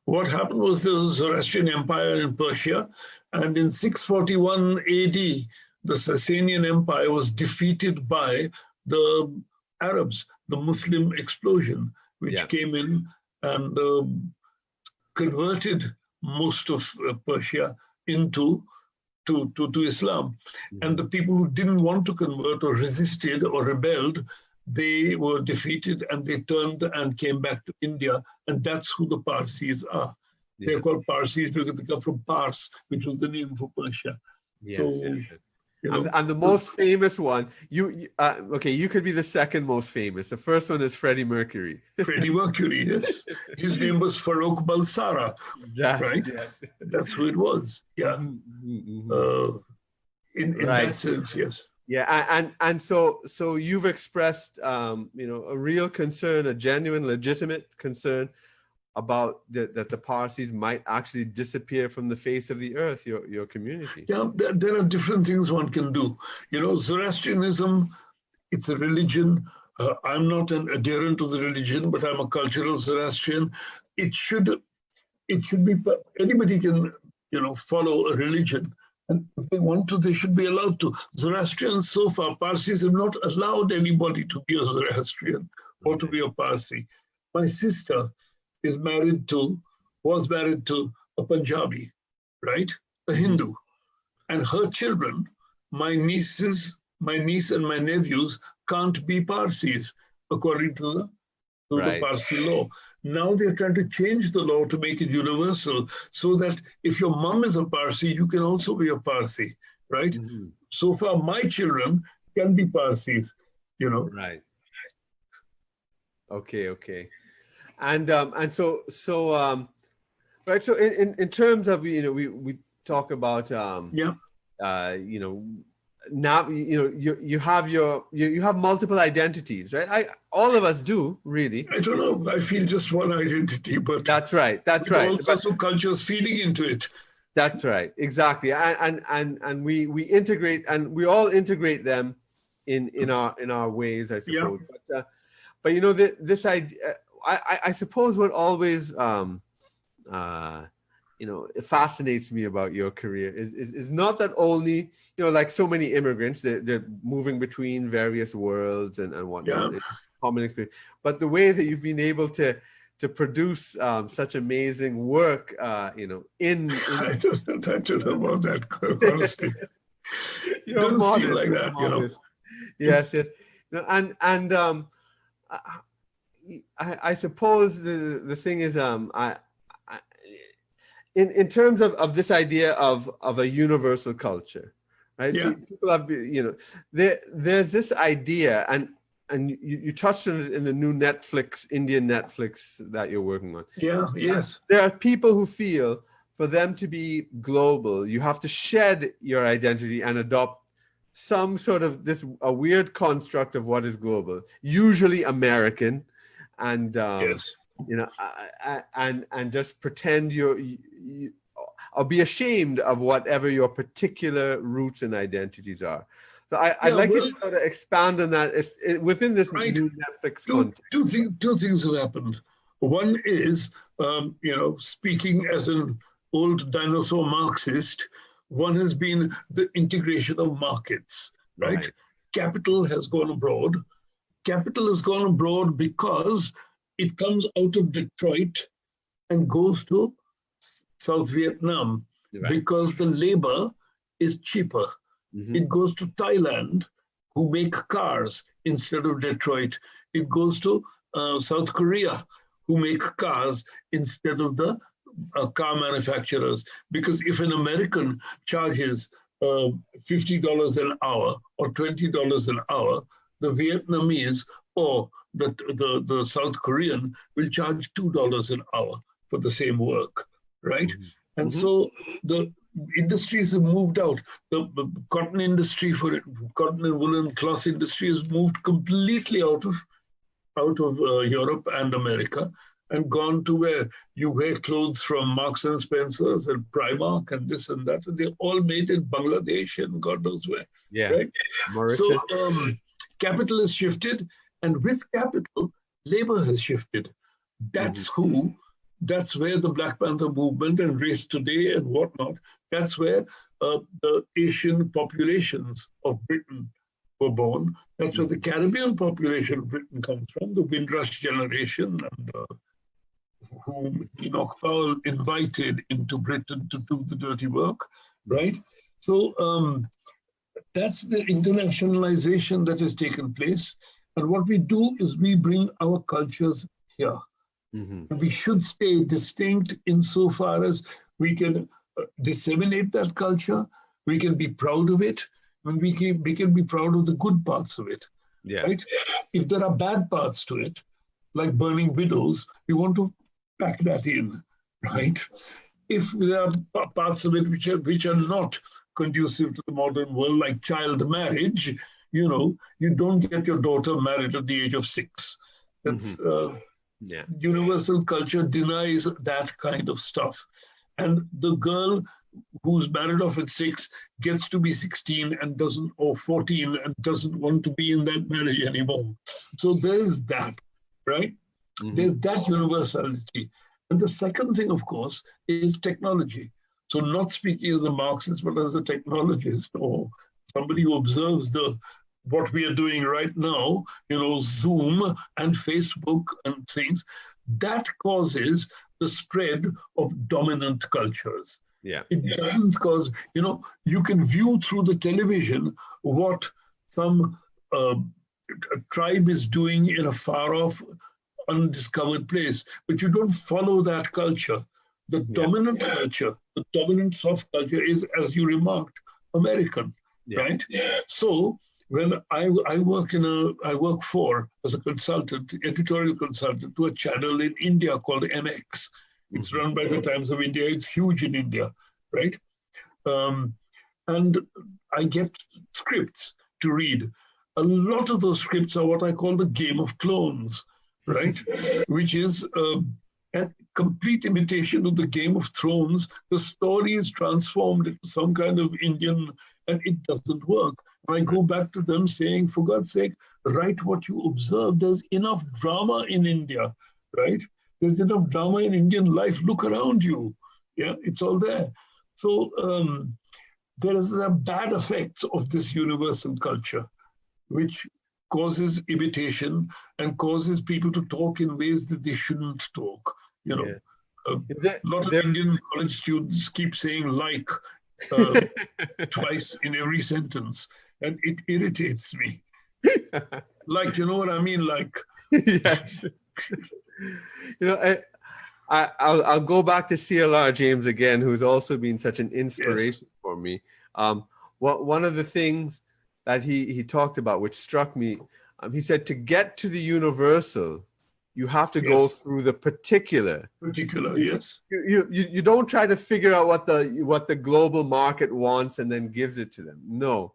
what happened was there was a Zoroastrian empire in Persia, and in 641 AD, the Sasanian Empire was defeated by the Arabs, the Muslim explosion, which came in and converted most of Persia into Islam. And the people who didn't want to convert or resisted or rebelled, they were defeated and they turned and came back to India. And that's who the Parsis are. They're called Parsis because they come from Pars, which was the name for Persia. And the most famous one, you could be the second most famous. The first one is Freddie Mercury. Freddie Mercury, yes. His name was Farrukh Balsara, right? Yes. That's who it was. Yeah. In that sense, yes. Yeah, and so you've expressed, a real concern, a genuine, legitimate concern about that the Parsis might actually disappear from the face of the earth, your community? Yeah, there are different things one can do. Zoroastrianism, it's a religion. I'm not an adherent to the religion, but I'm a cultural Zoroastrian. It should be, anybody can, follow a religion. And if they want to, they should be allowed to. Zoroastrians so far, Parsis have not allowed anybody to be a Zoroastrian or to be a Parsi. My sister was married to a Punjabi, right? A Hindu. And her children, my niece and my nephews, can't be Parsis according to the Parsi law. Now they're trying to change the law to make it universal so that if your mom is a Parsi, you can also be a Parsi, right? Mm-hmm. So far, my children can be Parsis, Right. Okay. And so right. So in terms of, we talk about now you have multiple identities, right? All of us do, really. I don't know. I feel just one identity, but that's right. Also cultures feeding into it. That's right. Exactly. And we integrate, and we all integrate them in our ways, I suppose. Yeah. But this idea, I suppose what always it fascinates me about your career is not that only, like so many immigrants, they're moving between various worlds and whatnot. Yeah. It's common experience, but the way that you've been able to produce such amazing work, I don't know about that, honestly. It doesn't seem like that, Yes. And I suppose the thing is, in terms of this idea of a universal culture, right? Yeah. People have, there's this idea, and you touched on it in the new Indian Netflix that you're working on. Yeah, yes. There are people who feel for them to be global, you have to shed your identity and adopt some sort of a weird construct of what is global, usually American, and yes. And just pretend or be ashamed of whatever your particular roots and identities are. So I'd like you to sort of expand on that within this new Netflix context. Two things have happened. One is, speaking as an old dinosaur Marxist, one has been the integration of markets, right? Capital has gone abroad. Capital has gone abroad because it comes out of Detroit and goes to South Vietnam because the labor is cheaper. Mm-hmm. It goes to Thailand, who make cars instead of Detroit. It goes to South Korea, who make cars instead of the car manufacturers. Because if an American charges $50 an hour or $20 an hour, the Vietnamese or the South Korean will charge $2 an hour for the same work, right? Mm-hmm. And so the industries have moved out. The cotton industry, cotton and woolen cloth industry has moved completely out of Europe and America and gone to where you wear clothes from Marks and Spencer's and Primark and this and that, and they're all made in Bangladesh and God knows where. Yeah. Right? Mauritius. So capital has shifted, and with capital, labor has shifted. That's that's where the Black Panther movement and Race Today and whatnot, that's where the Asian populations of Britain were born. That's where the Caribbean population of Britain comes from, the Windrush generation, and whom Naipaul invited into Britain to do the dirty work, right? So that's the internationalization that has taken place. And what we do is we bring our cultures here. Mm-hmm. And we should stay distinct insofar as we can disseminate that culture, we can be proud of it, and we can be proud of the good parts of it. Yes. Right? If there are bad parts to it, like burning widows, we want to pack that in, right? If there are parts of it which are not conducive to the modern world, like child marriage, you don't get your daughter married at the age of 6. That's Yeah. Universal culture denies that kind of stuff. And the girl who's married off at 6 gets to be 16 and doesn't, or 14 and doesn't want to be in that marriage anymore. So there is that, right? Mm-hmm. There's that universality. And the second thing, of course, is technology. So not speaking as a Marxist, but as a technologist or somebody who observes what we are doing right now, Zoom and Facebook and things, that causes the spread of dominant cultures. Yeah. It doesn't cause, you can view through the television what some tribe is doing in a far off, undiscovered place, but you don't follow that culture. The dominant culture, the dominant soft culture is, as you remarked, American, right? Yeah. So when I work as a consultant, editorial consultant to a channel in India called MX. It's run by the Times of India. It's huge in India, right? And I get scripts to read. A lot of those scripts are what I call the Game of Clones, right? Which is a complete imitation of the Game of Thrones. The story is transformed into some kind of Indian, and it doesn't work. And I go back to them saying, for God's sake, write what you observe. There's enough drama in India, right? There's enough drama in Indian life. Look around you. Yeah, it's all there. So there is a bad effects of this universal culture, which causes imitation and causes people to talk in ways that they shouldn't talk. A lot of Indian college students keep saying like twice in every sentence, and it irritates me. Like, you know what I mean? Like, yes. I'll go back to C.L.R. James again, who's also been such an inspiration for me. One of the things that he talked about, which struck me, he said, to get to the universal, you have to go through the particular. Particular, yes. You don't try to figure out what the global market wants and then gives it to them. No.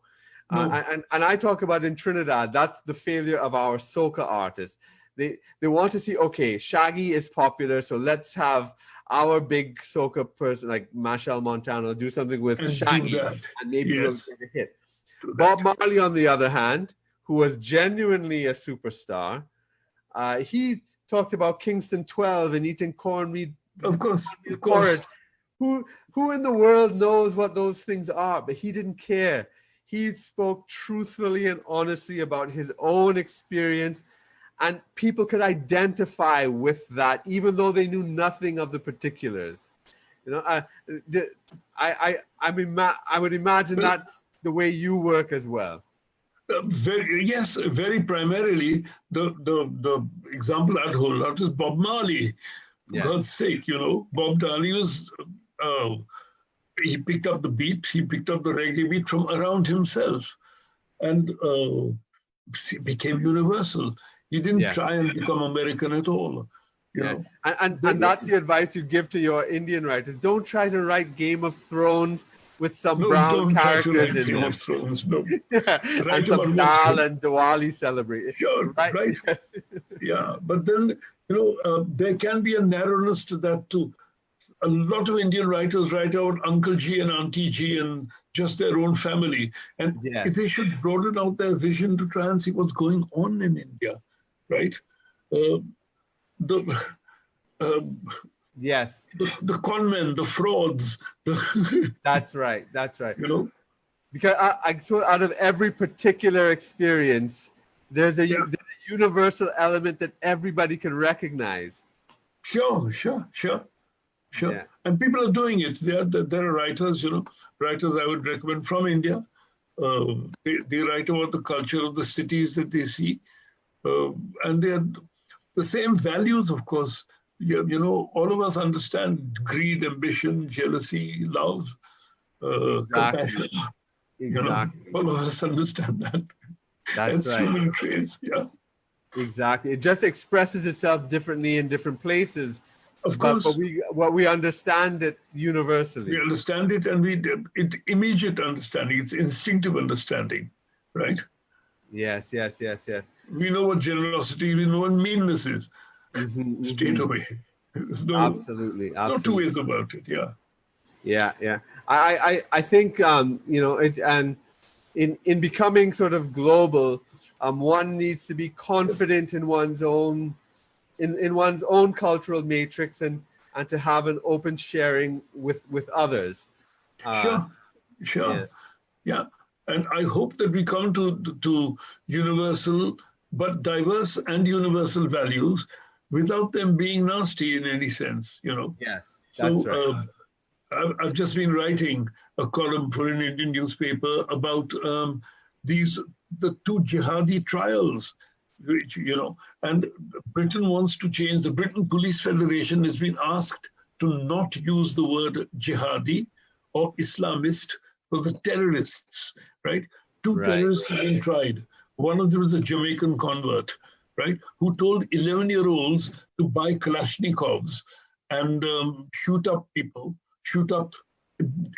And I talk about in Trinidad, that's the failure of our soca artists. They want to see, okay, Shaggy is popular, so let's have our big soca person like Machel Montano do something with Shaggy, and maybe we'll get a hit. Bob Marley, on the other hand, who was genuinely a superstar, he talked about Kingston 12 and eating cornmeal. Of course. Porridge. Who in the world knows what those things are? But he didn't care. He spoke truthfully and honestly about his own experience, and people could identify with that, even though they knew nothing of the particulars. I would imagine that's the way you work as well. Very primarily. The example I'd hold out is Bob Marley. For God's sake, Bob Marley was, he picked up the beat, he picked up the reggae beat from around himself, and became universal. He didn't try and become American at all. And that's the advice you give to your Indian writers. Don't try to write Game of Thrones with some brown characters in Game them. of Thrones, no. And some Dal and Diwali celebration. Sure, right. Yeah, but then, there can be a narrowness to that too. A lot of Indian writers write out Uncle G and Auntie G and just their own family. And if they should broaden out their vision to try and see what's going on in India, right? The conmen, the frauds. That's right. Because so out of every particular experience, there's a universal element that everybody can recognize. Sure. Yeah. And people are doing it. There are writers, writers I would recommend from India. They write about the culture of the cities that they see. And they're the same values, of course. All of us understand greed, ambition, jealousy, love, compassion. Exactly. All of us understand that. That's right. Human traits, Exactly. It just expresses itself differently in different places. Of course. But we understand it universally. We understand it, and it's immediate understanding. It's instinctive understanding, right? Yes. We know what generosity, we know what meanness is. straight away. There's no, Absolutely, no two ways about it. Yeah. Yeah. I think and in becoming sort of global, one needs to be confident in one's own in one's own cultural matrix and to have an open sharing with others. Sure. Yeah. And I hope that we come to universal, but diverse and universal values without them being nasty in any sense, Yes, that's right. I've just been writing a column for an Indian newspaper about the two jihadi trials, which, and Britain wants to change. The Britain Police Federation has been asked to not use the word jihadi or Islamist for the terrorists, right? Two terrorists have been tried. One of them is a Jamaican convert, right, who told 11-year-olds to buy Kalashnikovs and shoot up people, shoot up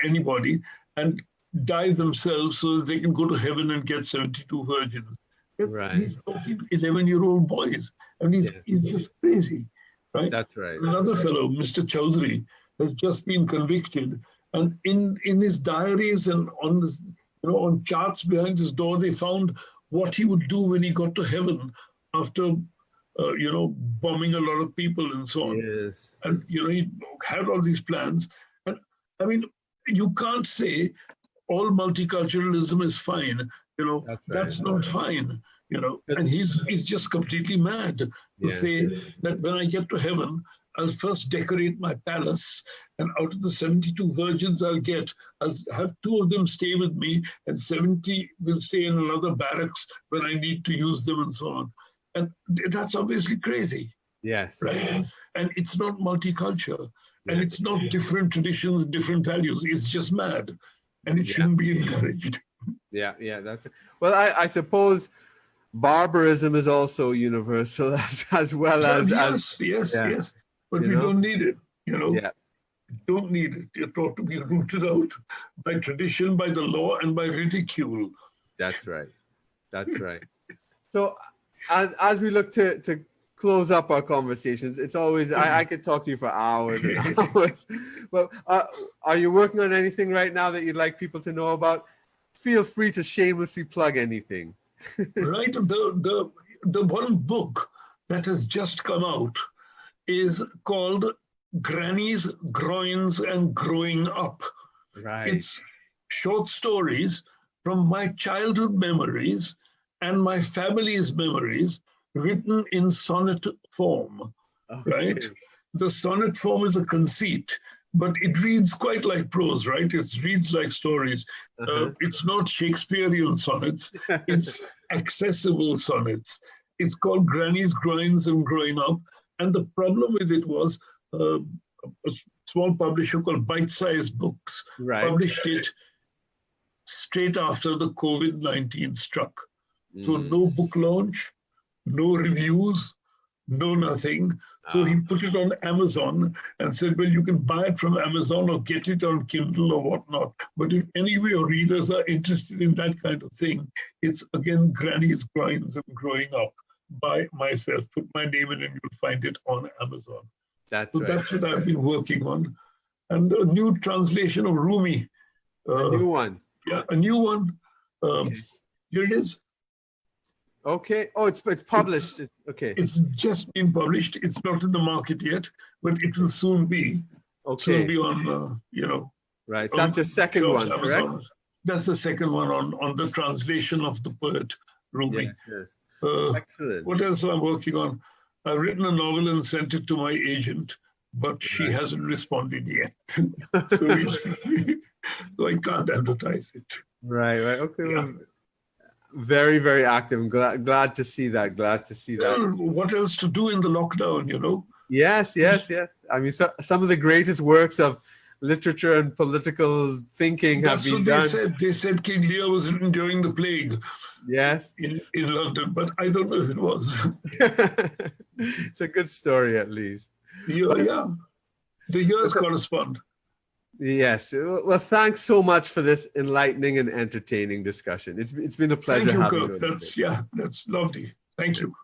anybody, and die themselves so that they can go to heaven and get 72 virgins. Right. He's talking to 11-year-old boys, and he's just crazy, right? That's right. Another fellow, Mr. Chowdhury, has just been convicted, and in his diaries and on charts behind his door, they found what he would do when he got to heaven after bombing a lot of people and so on. Yes. And he had all these plans. And I mean, you can't say all multiculturalism is fine. That's not fine. And he's just completely mad to say that when I get to heaven, I'll first decorate my palace, and out of the 72 virgins I'll have 2 of them stay with me, and 70 will stay in another barracks when I need to use them, and so on. And that's obviously crazy. Yes. Right? And it's not multicultural, and it's not different traditions, different values. It's just mad, and it shouldn't be encouraged. Yeah, that's it. Well, I suppose barbarism is also universal as well as yes. But we don't need it, Yeah. Don't need it. It ought to be rooted out by tradition, by the law, and by ridicule. That's right. So as we look to close up our conversations, it's always, I could talk to you for hours and hours. But are you working on anything right now that you'd like people to know about? Feel free to shamelessly plug anything. Right. The one book that has just come out is called Grannies, Groins, and Growing Up. Right. It's short stories from my childhood memories and my family's memories written in sonnet form. Okay. Right? The sonnet form is a conceit, but it reads quite like prose, right? It reads like stories. It's not Shakespearean sonnets. It's accessible sonnets. It's called Grannies, Groins, and Growing Up. And the problem with it was a small publisher called Bite Size Books published it straight after the COVID-19 struck. So no book launch, no reviews, no nothing. So he put it on Amazon and said, well, you can buy it from Amazon or get it on Kindle or whatnot. But if any of your readers are interested in that kind of thing, it's again Grannies, Groins, and Growing Up by myself. Put my name in and you'll find it on Amazon. That's what I've been working on. And a new translation of Rumi. A new one. Yeah, a new one. Here it is. Okay. Oh, it's published. Okay. It's just been published. It's not in the market yet, but it will soon be. Okay. Soon be on, Right. That's the second one, correct? That's the second one on the translation of the poet Rumi. Yes. Excellent. What else am I working on? I've written a novel and sent it to my agent, but she hasn't responded yet. So I can't advertise it. Right. Okay. Yeah. Well, very, very active. I'm glad to see that. Well, what else to do in the lockdown, Yes. I mean, some of the greatest works of literature and political thinking have been done. That's what they said King Lear was written during the plague. Yes. In London, but I don't know if it was. It's a good story, at least. Yeah. The years correspond. Yes. Well, thanks so much for this enlightening and entertaining discussion. It's been a pleasure having you. Thank you, Kirk. That's lovely. Thank you.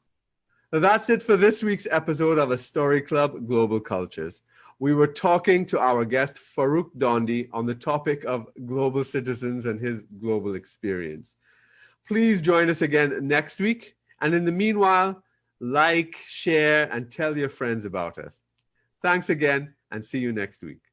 That's it for this week's episode of A Story Club Global Cultures. We were talking to our guest Farrukh Dhondy on the topic of global citizens and his global experience. Please join us again next week. And in the meanwhile, like, share, and tell your friends about us. Thanks again, and see you next week.